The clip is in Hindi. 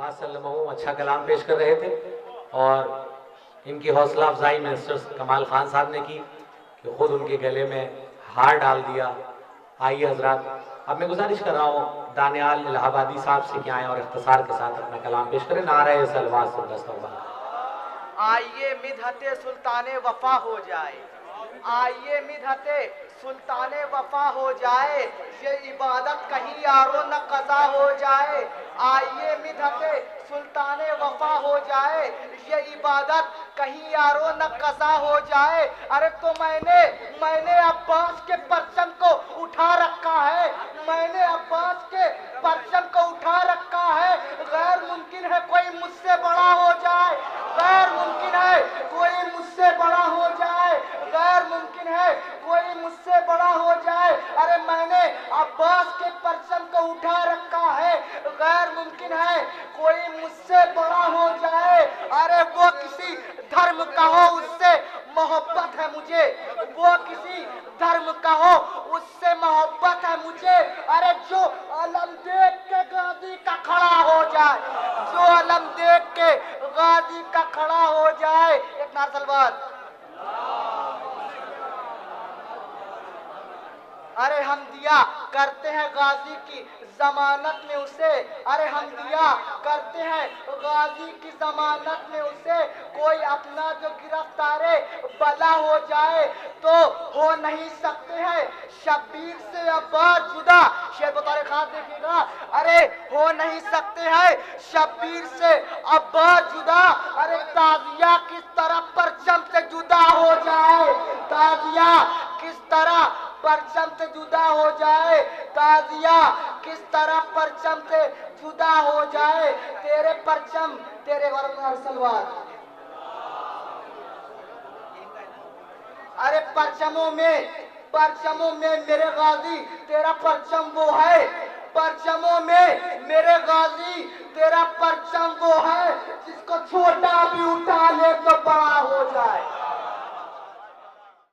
अब्बास सल्लल्लाहु अच्छा कलाम पेश कर रहे थे और इनकी हौसला अफजाई मिनिस्टर कमाल खान साहब ने की कि खुद उनके गले में हार डाल दिया। आइए हजरात, अब मैं गुजारिश कर रहा हूँ दानियाल इलाहाबादी साहब से कि आए और इख्तिसार के साथ अपना कलाम पेश करें। नारे सलवात से दस्तरबान। आइए मिदहते सुल्ताने वफा हो जाए, आइए मिदहते सुल्ताने वफा हो जाए, ये इबादत कहीं यारो न कज़ा हो जाए। आइए मिदहते सुल्ताने वफा हो जाए, ये इबादत कहीं यारो न कज़ा हो जाए। अरे तो मैंने अब्बास के परचम को उठा रखा है, मैंने अब्बास के परचम को उठा रखा है। गैर मुमकिन है कोई मुझसे बड़ा हो जाए, गैर मुमकिन है कोई मुझसे बड़ा हो जाए, गैर मुमकिन है कोई मुझसे बड़ा हो जाए। अरे मैंने अब्बास के परचम को उठा रखा है, गैर मुमकिन है कोई मुझसे बड़ा हो जाए। अरे वो किसी धर्म का हो उससे मोहब्बत है मुझे, वो किसी धर्म का हो उससे मोहब्बत है मुझे। अरे जो अलम देख के गाजी का खड़ा हो जाए, जो अलम देख के गाजी का खड़ा हो जाए। एक नार सलवात। अरे हम दिया करते हैं गाजी की जमानत में उसे, अरे हम दिया करते हैं गाजी की जमानत में उसे। कोई अपना जो गिरफ्तारे बला हो जाए तो हो नहीं सकते हैं शब्बीर से अब्बास जुदा। शेर बतौर खास देखिएगा, अरे हो नहीं सकते हैं शब्बीर से अब्बास जुदा। अरे ताजिया किस तरह परचम से जुदा हो जाए, ताजिया किस तरह परचम से जुदा हो जाए, ताजिया किस तरह परचम से जुदा हो जाए। तेरे परचम तेरे सलवार, अरे परचमों में मेरे गाजी तेरा परचम वो है, परचमों में मेरे गाजी तेरा परचम वो है जिसको छोटा भी उठा ले तो बड़ा हो जाए,